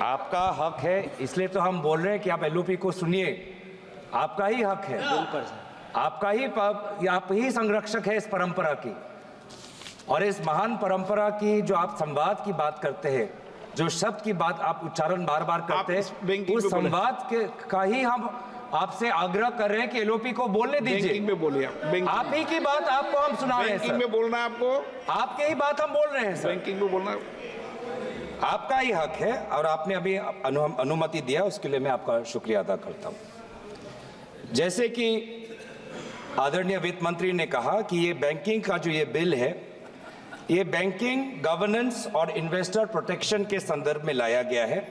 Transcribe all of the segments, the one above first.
आपका हक है, इसलिए तो हम बोल रहे हैं कि आप एलओपी को सुनिए। आपका ही हक है, आपका ही आप ही संरक्षक है इस परंपरा की, और इस महान परंपरा की जो आप संवाद की बात करते हैं, जो शब्द की बात आप उच्चारण बार बार करते हैं, उस संवाद के का ही हम आपसे आग्रह कर रहे हैं कि एलओपी को बोलने दीजिए। बैंकिंग में बोलिए आप ही की बात आपको हम सुना रहे हैं। बैंकिंग में बोलना है आपको, आपके ही बात हम बोल रहे हैं सर। बैंकिंग में बोलना आपका ही हक है, और आपने अभी अनुमति दिया, उसके लिए मैं आपका शुक्रिया अदा करता हूं। जैसे कि आदरणीय वित्त मंत्री ने कहा कि ये बैंकिंग का जो ये बिल है, ये बैंकिंग गवर्नेंस और इन्वेस्टर प्रोटेक्शन के संदर्भ में लाया गया है,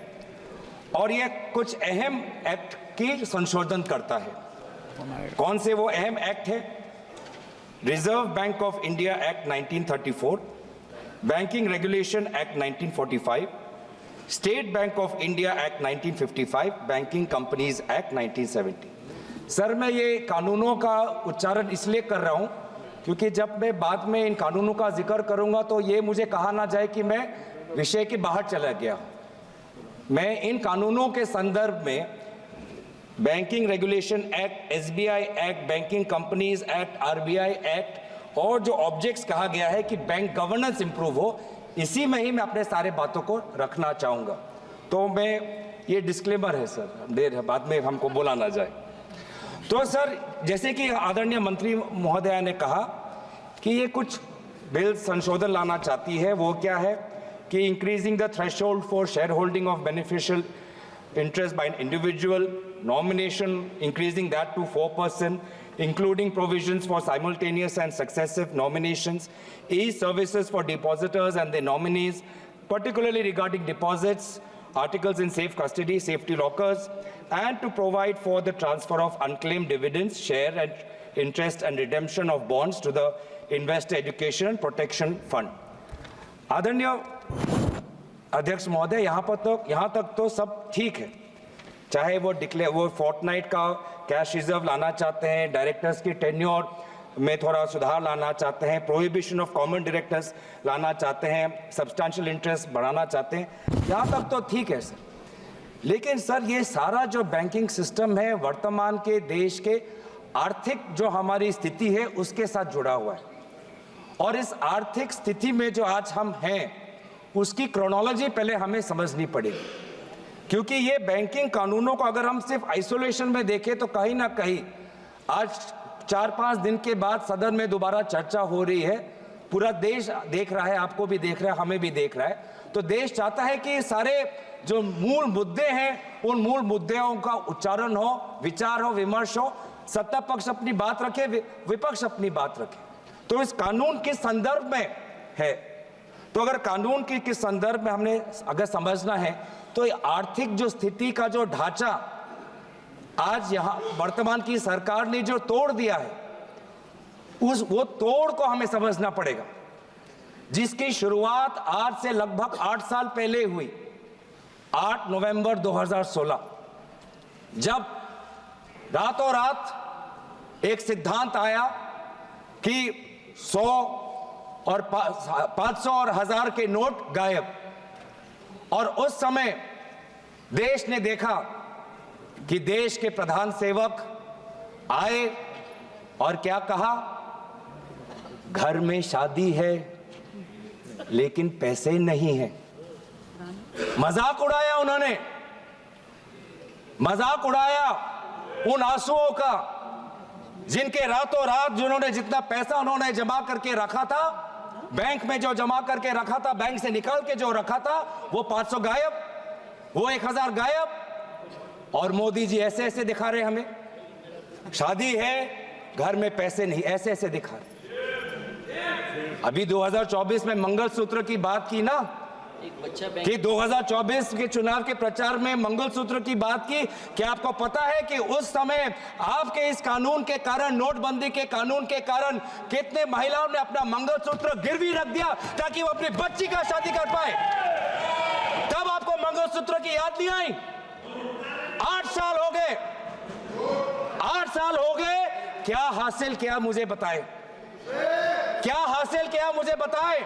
और ये कुछ अहम एक्ट की संशोधन करता है। कौन से वो अहम एक्ट है? Reserve bank of India act 1934, banking regulation act 1945, state bank of India act 1955, banking companies act 1970। Sir, मैं ये कानूनों का उच्चारण इसलिए कर रहा हूं क्योंकि जब मैं बाद में इन कानूनों का जिक्र करूंगा तो ये मुझे कहा ना जाए कि मैं विषय के बाहर चला गया। मैं इन कानूनों के संदर्भ में banking regulation act, SBI act, banking companies act, RBI act और जो ऑब्जेक्ट्स कहा गया है कि बैंक गवर्नेंस इंप्रूव हो, इसी में ही मैं अपने सारे बातों को रखना चाहूंगा। तो मैं ये डिस्क्लेमर है सर, देर बाद में हमको बोला ना जाए। तो सर, जैसे कि आदरणीय मंत्री महोदया ने कहा कि ये कुछ बिल संशोधन लाना चाहती है, वो क्या है कि increasing the threshold for share holding of beneficial interest by an individual, nomination increasing that to 4%, including provisions for simultaneous and successive nominations, e-services for depositors and their nominees, particularly regarding deposits, articles in safe custody, safety lockers, and to provide for the transfer of unclaimed dividends, share and interest and redemption of bonds to the Investor Education and Protection Fund. आदरणीय अध्यक्ष महोदय, यहाँ तक तो सब ठीक है। चाहे वो फोर्टनाइट का कैश रिजर्व लाना चाहते हैं, डायरेक्टर्स की टेन्योर में थोड़ा सुधार लाना चाहते हैं, प्रोहिबिशन ऑफ कॉमन डायरेक्टर्स लाना चाहते हैं, सब्सटैंशियल इंटरेस्ट बढ़ाना चाहते हैं, यहाँ तक तो ठीक है सर। लेकिन सर, ये सारा जो बैंकिंग सिस्टम है वर्तमान के देश के आर्थिक जो हमारी स्थिति है उसके साथ जुड़ा हुआ है, और इस आर्थिक स्थिति में जो आज हम हैं उसकी क्रोनोलॉजी पहले हमें समझनी पड़ेगी। क्योंकि ये बैंकिंग कानूनों को अगर हम सिर्फ आइसोलेशन में देखें तो कहीं ना कहीं आज 4-5 दिन के बाद सदन में दोबारा चर्चा हो रही है, पूरा देश देख रहा है, आपको भी देख रहा है, हमें भी देख रहा है। तो देश चाहता है कि सारे जो मूल मुद्दे हैं उन मूल मुद्दों का उच्चारण हो, विचार हो, विमर्श हो, सत्ता पक्ष अपनी बात रखे, विपक्ष अपनी बात रखे। तो इस कानून के संदर्भ में है, तो अगर कानून के किस संदर्भ में हमने अगर समझना है तो आर्थिक जो स्थिति का जो ढांचा आज यहां वर्तमान की सरकार ने जो तोड़ दिया है, वो तोड़ को हमें समझना पड़ेगा, जिसकी शुरुआत आज से लगभग 8 साल पहले हुई, 8 नवंबर 2016, जब रातों रात एक सिद्धांत आया कि 100 और 500 और 1000 के नोट गायब। और उस समय देश ने देखा कि देश के प्रधान सेवक आए और क्या कहा, घर में शादी है लेकिन पैसे नहीं है। मजाक उड़ाया उन्होंने, मजाक उड़ाया उन आंसुओं का जिनके रातों रात जिन्होंने जितना पैसा उन्होंने जमा करके रखा था, बैंक में जो जमा करके रखा था, बैंक से निकाल के जो रखा था, वो 500 गायब, वो 1000 गायब। और मोदी जी ऐसे ऐसे दिखा रहे हमें, शादी है घर में पैसे नहीं, ऐसे ऐसे दिखा रहे। अभी 2024 में मंगलसूत्र की बात की ना, कि 2024 के चुनाव के प्रचार में मंगलसूत्र की बात की। क्या आपको पता है कि उस समय आपके इस कानून के कारण, नोटबंदी के कानून के कारण, कितने महिलाओं ने अपना मंगलसूत्र गिरवी रख दिया ताकि वो अपनी बच्ची का शादी कर पाए? तब आपको मंगलसूत्र की याद नहीं आई? 8 साल हो गए, 8 साल हो गए। क्या हासिल किया मुझे बताएं, क्या हासिल किया मुझे बताएं।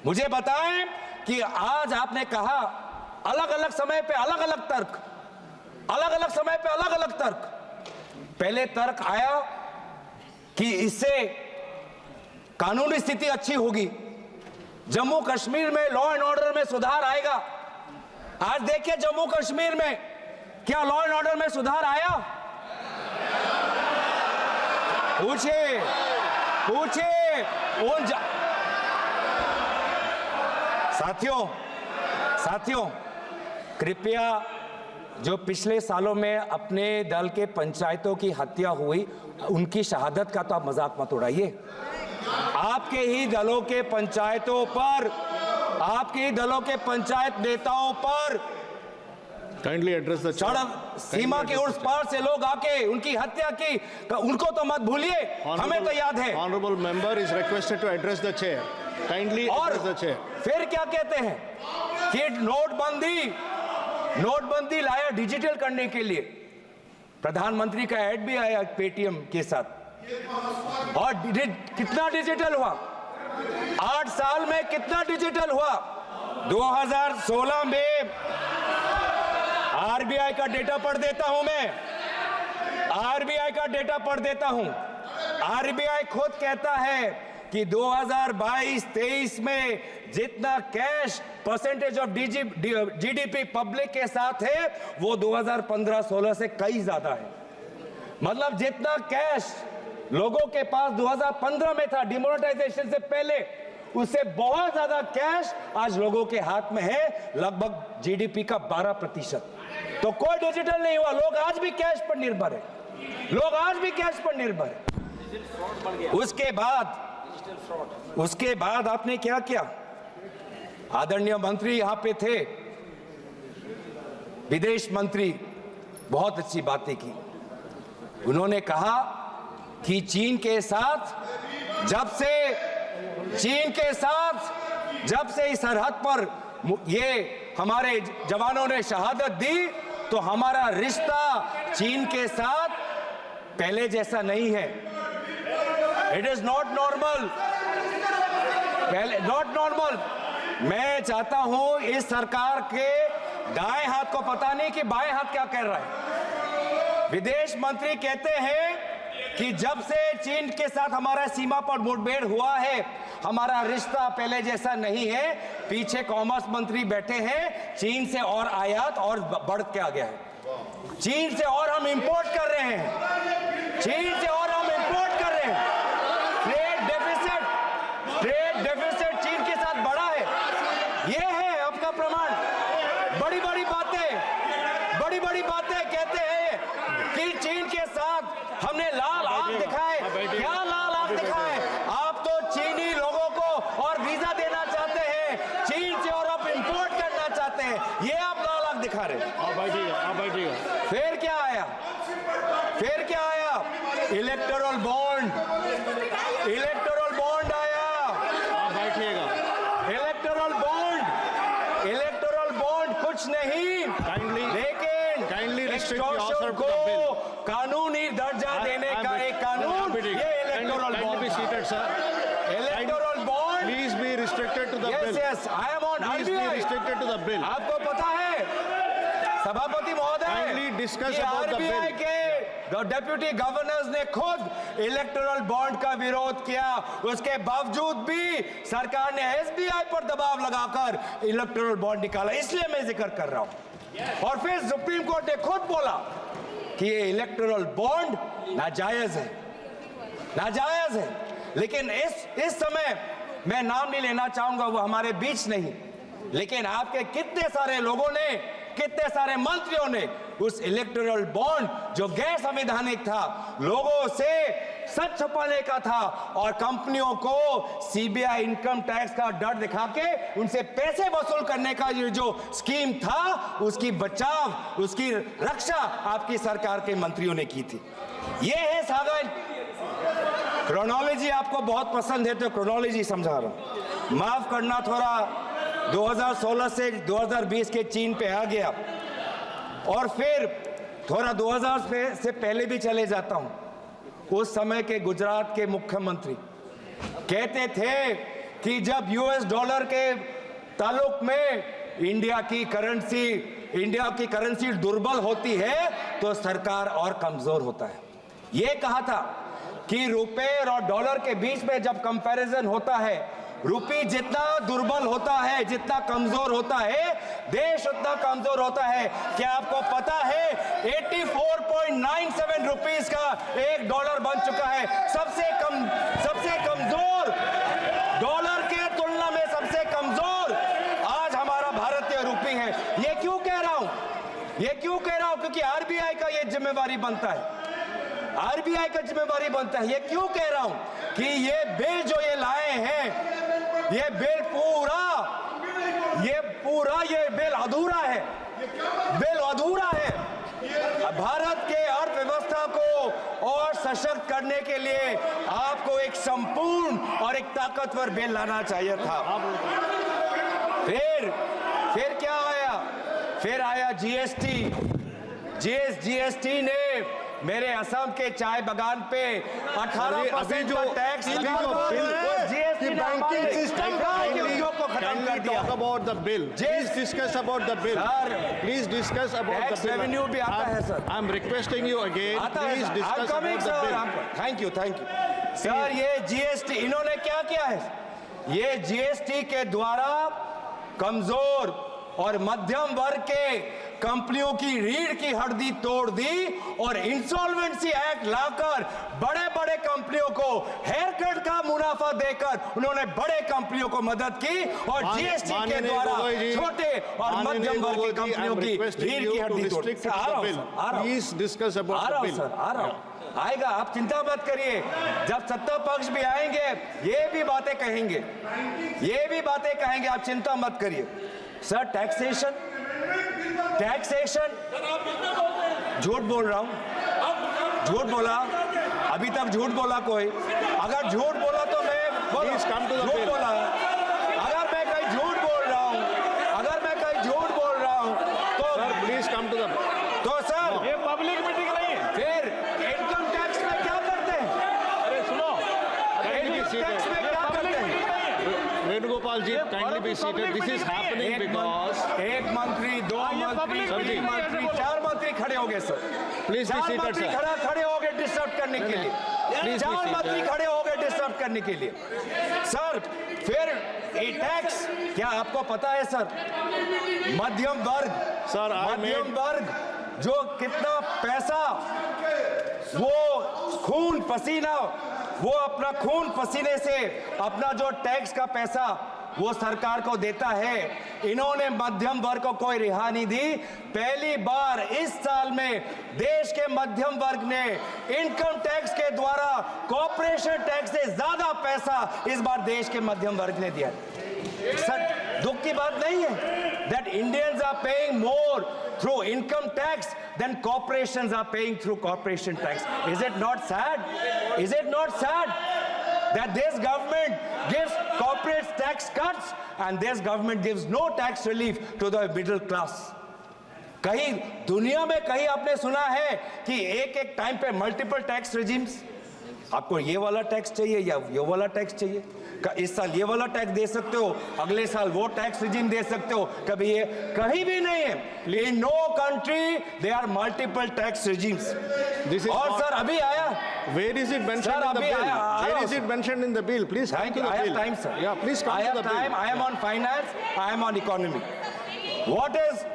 मुझे बताएं कि आज आपने कहा अलग अलग समय पे अलग अलग तर्क, अलग अलग समय पे अलग अलग तर्क। पहले तर्क आया कि इससे कानूनी स्थिति अच्छी होगी, जम्मू कश्मीर में लॉ एंड ऑर्डर में सुधार आएगा। आज देखिए जम्मू कश्मीर में क्या लॉ एंड ऑर्डर में सुधार आया? पूछिए पूछिए उन साथियों कृपया जो पिछले सालों में अपने दल के पंचायतों की हत्या हुई, उनकी शहादत का तो आप मजाक मत उड़ाइए। आपके ही दलों के पंचायतों पर, आपके ही दलों के पंचायत नेताओं पर काइंडली एड्रेस द सड़क सीमा के उस पार से लोग आके उनकी हत्या की, उनको तो मत भूलिए, हमें तो याद है। Honourable member is requested to address the chair, kindly address the chair. फिर क्या कहते हैं कि नोटबंदी लाया डिजिटल करने के लिए। प्रधानमंत्री का ऐड भी आया पेटीएम के साथ, और कितना डिजिटल हुआ? 8 साल में कितना डिजिटल हुआ? 2016 में आरबीआई का डेटा पढ़ देता हूं मैं, आरबीआई का डेटा पढ़ देता हूं। आरबीआई खुद कहता है कि 2022-23 में जितना cash percentage of GDP public के साथ है वो 2015-16 से कई ज्यादा है। मतलब जितना कैश लोगों के पास 2015 में था डिमोनेटाइजेशन से पहले, उससे बहुत ज्यादा कैश आज लोगों के हाथ में है, लगभग जीडीपी का 12%। तो कोई डिजिटल नहीं हुआ, लोग आज भी कैश पर निर्भर है, लोग आज भी कैश पर निर्भर है। उसके बाद आपने क्या किया? आदरणीय मंत्री यहां पे थे, विदेश मंत्री, बहुत अच्छी बातें की। उन्होंने कहा कि चीन के साथ जब से इस सरहद पर ये हमारे जवानों ने शहादत दी, तो हमारा रिश्ता चीन के साथ पहले जैसा नहीं है। It is not normal, not normal. मैं चाहता हूं इस सरकार के दाएं हाथ को पता नहीं कि बाएं हाथ क्या कर रहा है। विदेश मंत्री कहते हैं कि जब से चीन के साथ हमारा सीमा पर मुठभेड़ हुआ है, हमारा रिश्ता पहले जैसा नहीं है। पीछे कॉमर्स मंत्री बैठे हैं, चीन से और आयात और बढ़ के आ गया है। चीन से और हम इंपोर्ट कर रहे हैं, चीन से और हम इंपोर्ट कर रहे हैं। ट्रेड डेफिसिट चीन के साथ बढ़ा है। ये है आपका प्रमाण। बड़ी बड़ी बातें कहते हैं कि चीन के साथ हमने लाल आंख दिखाए। क्या लाल आंख दिखाए? आप तो चीनी लोगों को और वीजा देना चाहते हैं, चीन से और आप इंपोर्ट करना चाहते हैं, ये आप लाल आंख दिखा रहे हैं। आप बैठिएगा। फिर क्या आया? इलेक्टोरल बॉन्ड आया। आप बैठिएगा। इलेक्टोरल बॉन्ड कुछ नहीं, काइंडली एक्सटॉर्शन को कानूनी दर्जा देने का एक कानून, ये electoral bond. Electoral bond please be restricted to the bill. Yes, I am on restricted to the bill. आपको पता है सभापति महोदय, kindly discuss about the RBI bill. के डेप्यूटी गवर्नर्स ने खुद इलेक्टोरल बॉन्ड का विरोध किया। उसके बावजूद भी सरकार ने एसबीआई पर दबाव लगाकर इलेक्टोरल बॉन्ड निकाला। इसलिए मैं जिक्र कर रहा हूं। और फिर सुप्रीम कोर्ट ने खुद बोला कि ये इलेक्टोरल बॉन्ड नाजायज है। लेकिन इस समय मैं नाम नहीं लेना चाहूंगा, वो हमारे बीच नहीं, लेकिन आपके कितने सारे लोगों ने, कितने सारे मंत्रियों ने उस इलेक्टोरल बॉन्ड जो गैर संवैधानिक था, लोगों से सच छुपाने का था और कंपनियों को सीबीआई इनकम टैक्स का डर दिखा के उनसे पैसे वसूल करने का ये जो स्कीम था, उसकी बचाव, उसकी रक्षा आपकी सरकार के मंत्रियों ने की थी। ये है सागर। क्रोनोलॉजी आपको बहुत पसंद है तो क्रोनोलॉजी समझा रहा हूं। माफ करना, थोड़ा 2016 से 2020 के चीन पे आ गया और फिर थोड़ा 2000 से पहले भी चले जाता हूं। उस समय के गुजरात के मुख्यमंत्री कहते थे कि जब यूएस डॉलर के ताल्लुक में इंडिया की करेंसी दुर्बल होती है तो सरकार और कमजोर होता है। ये कहा था कि रुपए और डॉलर के बीच में जब कंपैरिजन होता है, रुपये जितना दुर्बल होता है, जितना कमजोर होता है, देश उतना कमजोर होता है। क्या आपको पता है 84.97 रुपीस का एक डॉलर बन चुका है। सबसे कमजोर डॉलर के तुलना में सबसे कमजोर आज हमारा भारतीय रुपये है। ये क्यों कह रहा हूं? क्योंकि आरबीआई का ये जिम्मेवारी बनता है। आरबीआई का जिम्मेवारी बनता है। ये क्यों कह रहा हूं कि ये बिल जो ये लाए हैं, ये बिल अधूरा है। भारत के अर्थव्यवस्था को और सशक्त करने के लिए आपको एक संपूर्ण और एक ताकतवर बिल लाना चाहिए था। फिर क्या आया? फिर आया जीएसटी ने मेरे असम के चाय बागान पे 18% जो टैक्स लगा जीएसटी banking system को खत्म कर दिया। Talk about the bill. Please discuss about the bill. Please discuss about the tax bill. Revenue भी आता है sir. I'm requesting you again. Please discuss about the bill. Thank you sir. ये GST इन्होंने क्या किया है? ये जीएसटी के द्वारा कमजोर और मध्यम वर्ग के कंपनियों की रीढ़ की हड्डी तोड़ दी और इंसॉल्वेंसी एक्ट लाकर बड़े बड़े कंपनियों को हेयर कट का मुनाफा देकर उन्होंने बड़े कंपनियों को मदद की और जीएसटी के द्वारा छोटे और मध्यम वर्ग की कंपनियों की रीढ़ की हड्डी तोड़ दी। Please discuss about the bill. आएगा, आप चिंता मत करिए। जब सत्ता पक्ष भी आएंगे ये भी बातें कहेंगे, आप चिंता मत करिए। सर टैक्सेशन झूठ बोल रहा हूं, झूठ बोला, अभी तक झूठ बोला कोई? अगर झूठ बोला तो मैं झूठ बोला। अगर मैं कहीं झूठ बोल रहा हूं तो Please come to the bill. तो सर ये पब्लिक मीटिंग नहीं है। फिर इनकम टैक्स में क्या करते हैं? अरे सुनो, इनकम टैक्स में क्या करते हैं? Venugopal ji, kindly be seated. This is happening because एक मंत्री, दो मंत्री, तीन मंत्री, चार मंत्री खड़े हो गए सर। Please be चार seated, मंत्री sir. खड़े हो गए डिस्टर्ब करने के लिए। Please be चार seated. मंत्री खड़े हो गए डिस्टर्ब करने के लिए। सर फिर ये टैक्स क्या आपको पता है सर? मध्यम वर्ग जो कितना पैसा वो अपना खून पसीने से अपना जो टैक्स का पैसा वो सरकार को देता है। इन्होंने मध्यम वर्ग को कोई रिहा नहीं दी। पहली बार इस साल में देश के मध्यम वर्ग ने इनकम टैक्स के द्वारा कॉर्पोरेशन टैक्स से ज्यादा पैसा इस बार देश के मध्यम वर्ग ने दिया। सर दुख की बात नहीं है that Indians are paying more through income tax than corporations are paying through corporation tax. Is it not sad that this government gives corporate tax cuts and this government gives no tax relief to the middle class? कहीं दुनिया में कहीं आपने सुना है कि एक time पे मल्टीपल टैक्स रिजीम्स? आपको ये वाला टैक्स चाहिए या ये वाला टैक्स चाहिए? इस साल ये वाला टैक्स दे सकते हो, अगले साल वो टैक्स रिजीम दे सकते हो। कभी ये कहीं भी नहीं है। In no country they are multiple tax regimes. और सर अभी आया, where is it mentioned in the bill? Where is it mentioned in the bill? Please come to the bill. I have time, sir. Yeah, please come to the bill. I am on finance, I am on economy. What is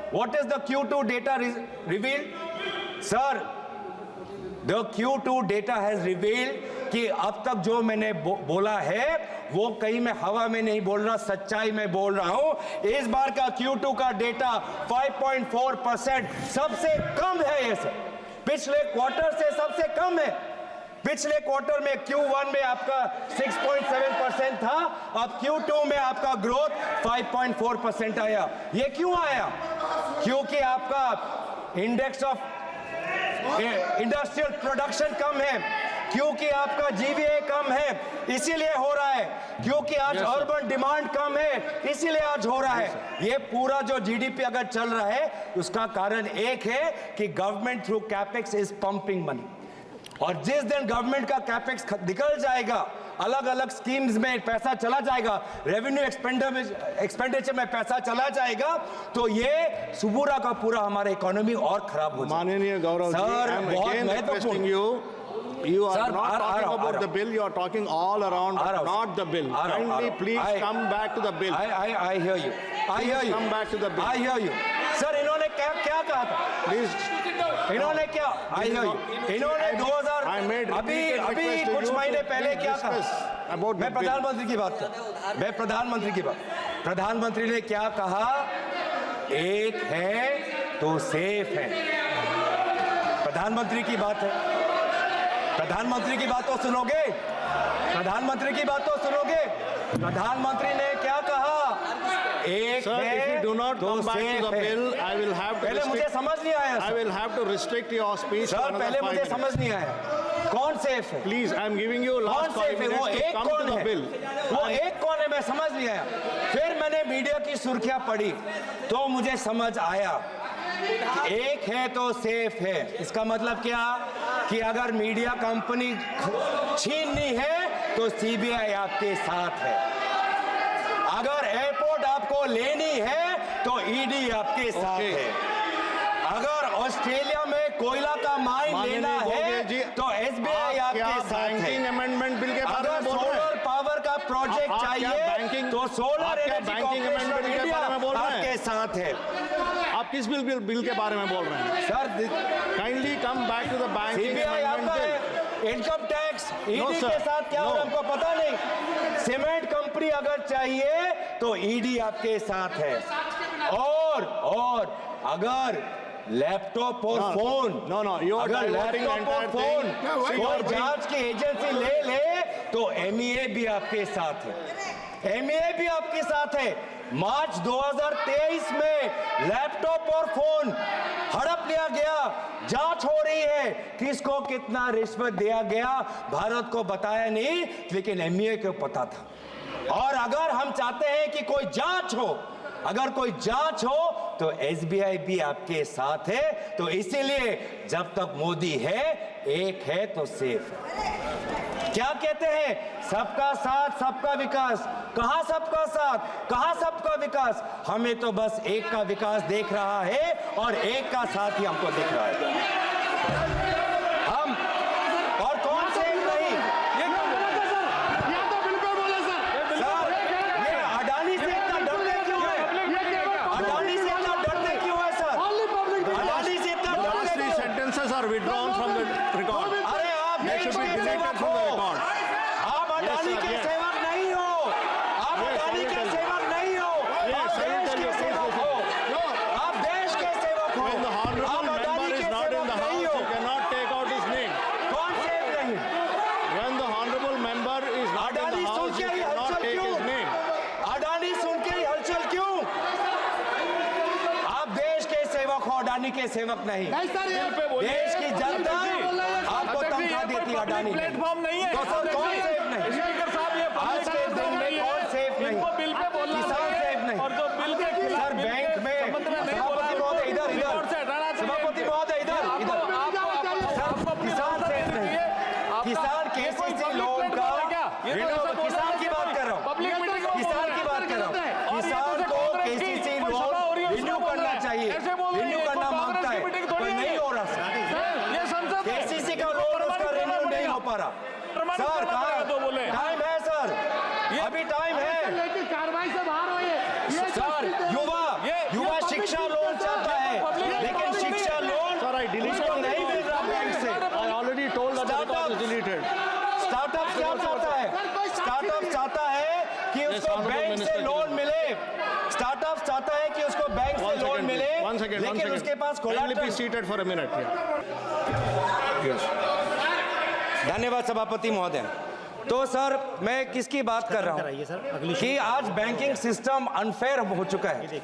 the Q2 data revealed? Sir, the Q2 data has revealed कि अब तक जो मैंने बोला है वो कहीं मैं हवा में नहीं बोल रहा, सच्चाई में बोल रहा हूं। इस बार का Q2 का डेटा 5.4% सबसे कम है। ये सर पिछले क्वार्टर से सबसे कम है। पिछले क्वार्टर में Q1 में आपका 6.7% था, अब Q2 में आपका ग्रोथ 5.4% आया। ये क्यों आया? क्योंकि आपका इंडेक्स ऑफ इंडस्ट्रियल प्रोडक्शन कम है, क्योंकि आपका जीवीए कम है इसीलिए हो रहा है, क्योंकि आज अर्बन डिमांड कम है इसीलिए आज हो रहा है। ये पूरा जो जीडीपी अगर चल रहा है उसका कारण एक है कि government through capex is pumping money. और जिस दिन गवर्नमेंट का कैपेक्स निकल जाएगा अलग अलग स्कीम्स में पैसा चला जाएगा, रेवेन्यू एक्सपेंडिचर में पैसा चला जाएगा, तो ये पूरा का पूरा हमारा इकोनॉमी और खराब हो जाएगा। माननीय Gaurav ji, sir, I am बहुत again requesting महत्वपूर्ण। you are Sir, not talking about the bill, you are talking all around, but not the bill. Kindly please come back to the bill. I hear you. I hear you. come back to the bill. I hear you. Sir, इन्होंने क्या कहा था? Please. इन्होंने क्या? I hear you. इन्होंने 2000 I made अभी repeated request to कुछ you महीने to पहले क्या discuss कहा? about the मैं bill. प्रधानमंत्री की बात कर, मैं प्रधानमंत्री की बात। प्रधानमंत्री ने क्या कहा? एक है तो सेफ है। प्रधानमंत्री की बात है। प्रधानमंत्री की बात तो सुनोगे? प्रधानमंत्री की बात तो सुनोगे? प्रधानमंत्री ने क्या कहा? एक Sir, है if you do not तो come back to safe the है। bill, I will have to पहले मुझे restrict, समझ नहीं आया I sir. will have to restrict your speech for sir, another पहले 5 मुझे minutes. समझ नहीं आया कौन सेफ है। Please, I am giving you कौन last 5 सेफ है? वो minutes to एक come कौन to the है? bill. वो एक कौन है? मैं समझ नहीं आया। फिर मैंने मीडिया की सुर्खियां पढ़ी तो मुझे समझ आया कि एक है तो सेफ है। इसका मतलब क्या कि अगर मीडिया कंपनी छीननी है तो सीबीआई आपके साथ है, अगर एयरपोर्ट आपको लेनी है तो ईडी आपके साथ Okay. है, अगर ऑस्ट्रेलिया में कोयला का माइन माननीय लेना है जी, तो एसबीआई आप आपके क्या साथ है। बैंकिंग अमेंडमेंट बिल के बारे अगर में बोल रहे सोलर हैं? पावर का प्रोजेक्ट आप क्या चाहिए बैंकिंग- तो सोलर आप क्या energy banking corporation amendment of के इंडिया बारे में बोल रहे हैं? आपके साथ है। आप किस बिल के बारे में बोल रहे हैं? Sir, kindly come back to the banking CBI आपका अमेंडमेंट है, bill. Income tax ED sir. के साथ क्या हो रहा है No. हमको पता नहीं। सीमेंट कंपनी अगर चाहिए तो ईडी आपके साथ है, और अगर लैपटॉप और फोन, you are अगर diverting the लैपटॉप और entire फोन thing. कोई जांच की एजेंसी ले तो एमईए भी आपके साथ है, एमईए भी आपके साथ है। मार्च 2023 में लैपटॉप और फोन हड़प लिया गया, जांच हो रही है किसको कितना रिश्वत दिया गया, भारत को बताया नहीं लेकिन एमईए को पता था। और अगर हम चाहते हैं कि कोई जांच हो, अगर कोई जांच हो तो एसबीआई भी आपके साथ है। तो इसीलिए जब तक मोदी है, एक है तो सेफ है। क्या कहते हैं? सबका साथ सबका विकास। कहां सबका साथ, कहां सबका विकास? हमें तो बस एक का विकास देख रहा है और एक का साथ ही हमको दिख रहा है। हम और कौन से नहीं? सर, ये अडानी से इतना डरते क्यों है? अडानी से इतना डरते क्यों है सर? अडानी से इतना Last डरते 3 क्यों? sentences are withdrawn from the record. अरे आप They देश should be के deleted सेवक from the हो, record. आप अडानी sir, के yes. सेवक नहीं हो, आप Yes, अडानी I will के tell you. सेवक नहीं हो, Yes, आप I will देश tell के you. सेवक हो, आप देश के सेवक हो, When the honorable आप member अडानी is के not in सेवक the नहीं house, हो। you cannot take out his name. कौन सेफ नहीं? When the honorable member is not in Adani the soon house, के you ही cannot हलचल take क्यों? his name. अडानी सुन के ही हलचल क्यों? आप देश के सेवक हो, अडानी के सेवक नहीं। देश की जनता आपको तनख्वाह देती है, अडानी नहीं। प्लेटफॉर्म नहीं है। तो सर कौन सेफ नहीं? स्पीकर साहब, ये आज के दिन में कौन सेफ नहीं? इनको बिल पे बोलना किसान चाहिए सेफ नहीं। और जो बिल के खिलाफ सर बैंक में संबंध में नहीं बोला सभापति महोदय इधर रिकॉर्ड से हटाना चाहिए। सभापति महोदय इधर सर, किसान सेफ नहीं। किसान केसीसी लोन का किसान की बात कर रहा हूँ, किसान की बात कर रहा हूँ। किसान को केसीसी लोन रिन्यू करना चाहिए, रिन्यू करना मांगता है पर नहीं हो रहा सर। ये संसद है। केसीसी का लोन उसका रिन्यू नहीं हो पा रहा। सर कहाँ टाइम है सर? अभी टाइम है कार्रवाई से बाहर होइए। सर। युवा शिक्षा लोन चाहता है लेकिन शिक्षा लोन Sir, I deleted उसको the नहीं मिल रहा बैंक से। I already told that the record is deleted. Startup क्या चाहता है? स्टार्टअप चाहता है कि उसको honorable बैंक से minister. लोन मिले। स्टार्टअप चाहता है कि उसको बैंक से लोन मिले, One second. लेकिन उसके पास Kindly be collateral. seated for a minute here. धन्यवाद सभापति महोदय। तो सर मैं किसकी बात कर रहा हूँ कि आज बैंकिंग सिस्टम अनफेयर हो चुका है।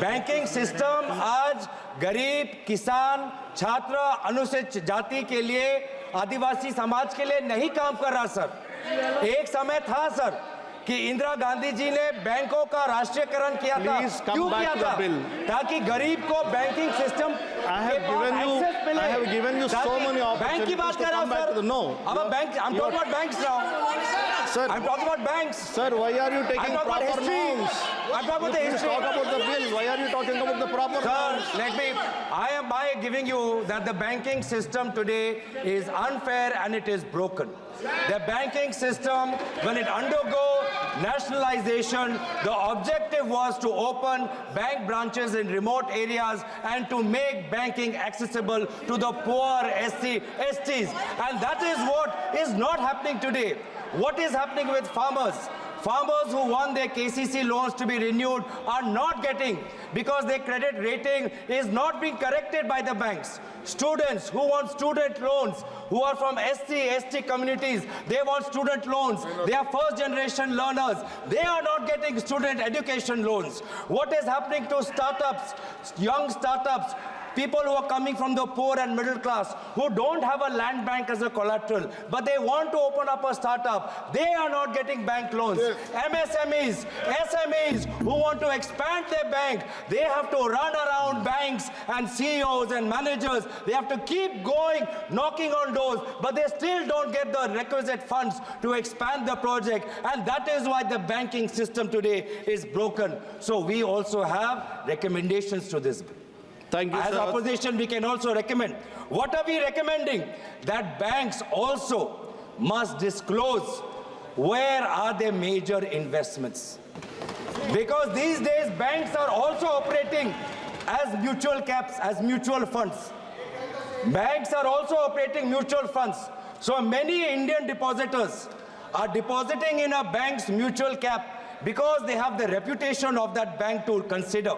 बैंकिंग सिस्टम आज गरीब, किसान, छात्र, अनुसूचित जाति के लिए, आदिवासी समाज के लिए नहीं काम कर रहा सर। एक समय था सर कि इंदिरा गांधी जी ने बैंकों का राष्ट्रीयकरण किया था। Please come क्यों back किया to the था? bill. ताकि गरीब को banking system I have given you so many bank की बात opportunities to कर रहा हूँ come back to sir. the no. अब bank, I'm talking about banks now. Sir. I'm talking about banks. Sir, why are you taking I'm talking about proper history. norms? I'm talking about the Please history. talk about the bill. Why are you talking about the proper Sir, norms? let me, I am by giving you that the banking system today is unfair and it is broken. The banking system, when it undergo nationalization, the objective was to open bank branches in remote areas and to make banking accessible to the poor STs. And that is what is not happening today. What is happening with farmers? Farmers who want their KCC loans to be renewed are not getting because their credit rating is not being corrected by the banks. Students who want student loans, who are from ST communities, they want student loans. They are first generation learners. They are not getting student education loans. What is happening to startups, young startups? People who are coming from the poor and middle class, who don't have a land bank as a collateral, but they want to open up a startup, they are not getting bank loans. MSMEs, SMEs who want to expand their bank, they have to run around banks and CEOs and managers. They have to keep going, knocking on doors, but they still don't get the requisite funds to expand the project. And that is why the banking system today is broken. So we also have recommendations to this bill. Thank you, As sir. opposition, we can also recommend. What are we recommending? That banks also must disclose where are their major investments. Because these days, banks are also operating as mutual caps, as mutual funds. Banks are also operating mutual funds. So many Indian depositors are depositing in a bank's mutual cap because they have the reputation of that bank to consider.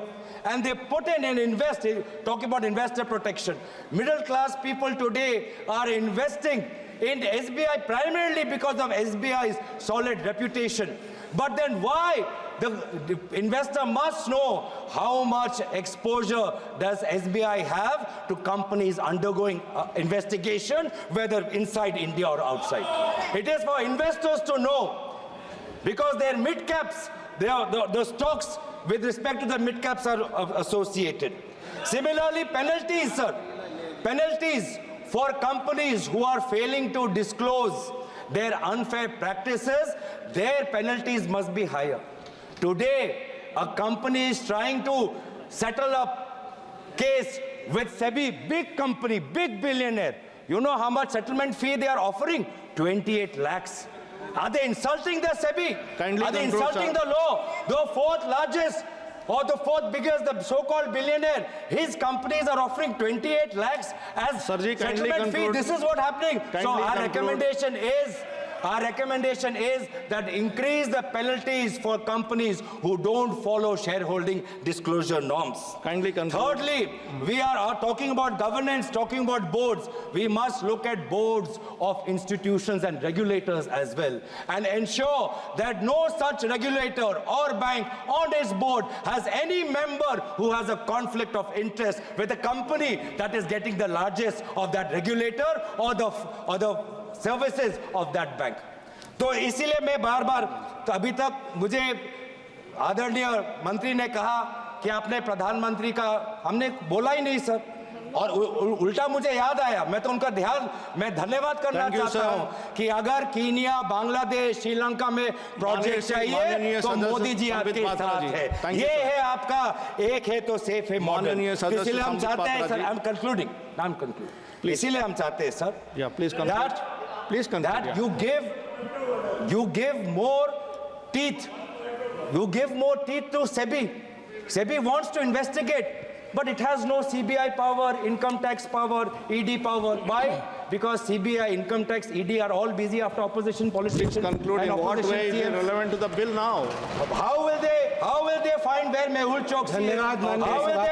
And they put in and invest, talking about investor protection. Middle class people today are investing in SBI primarily because of SBI's solid reputation. But then why? The investor must know how much exposure does SBI have to companies undergoing investigation, whether inside India or outside. It is for investors to know, because their mid-caps, the stocks with respect to the mid-caps are associated. Similarly, penalties, sir. Penalties for companies who are failing to disclose their unfair practices, their penalties must be higher. Today, a company is trying to settle a case with SEBI, big company, big billionaire. You know how much settlement fee they are offering? 28 lakhs. Are they insulting the SEBI? Kindly Are they conclude, insulting sir. the law? The fourth largest or the fourth biggest, the so-called billionaire, his companies are offering 28 lakhs as Sirji, kindly settlement fee. conclude. This is what happening. Kindly So our conclude. recommendation is that increase the penalties for companies who don't follow shareholding disclosure norms. Kindly conclude. Thirdly, we are talking about governance, talking about boards. We must look at boards of institutions and regulators as well and ensure that no such regulator or bank on its board has any member who has a conflict of interest with a company that is getting the largest of that regulator or the services of that bank. तो इसीलिए मैं बार बार, तो अभी तक मुझे आदरणीय मंत्री ने कहा कि आपने प्रधानमंत्री का, हमने बोला ही नहीं सर, और उल्टा मुझे याद आया, मैं तो उनका मैं धन्यवाद करना चाहता हूं कि अगर कीनिया, बांग्लादेश, श्रीलंका में प्रोजेक्ट चाहिए तो मोदी जी आपके साथ है. ये है आपका एक है तो सेफ है मॉडल. इसलिए हम चाहते हैं सर, आई एम कंक्लूडिंग, इसीलिए हम चाहते हैं sir, that you give more teeth to SEBI. SEBI wants to investigate, but it has no CBI power, income tax power, ED power. Why? Because CBI, income tax, ED are all busy after opposition politicians. Please conclude. In what way is it relevant to the bill now? How will they find where Mehul Choksi is? How will they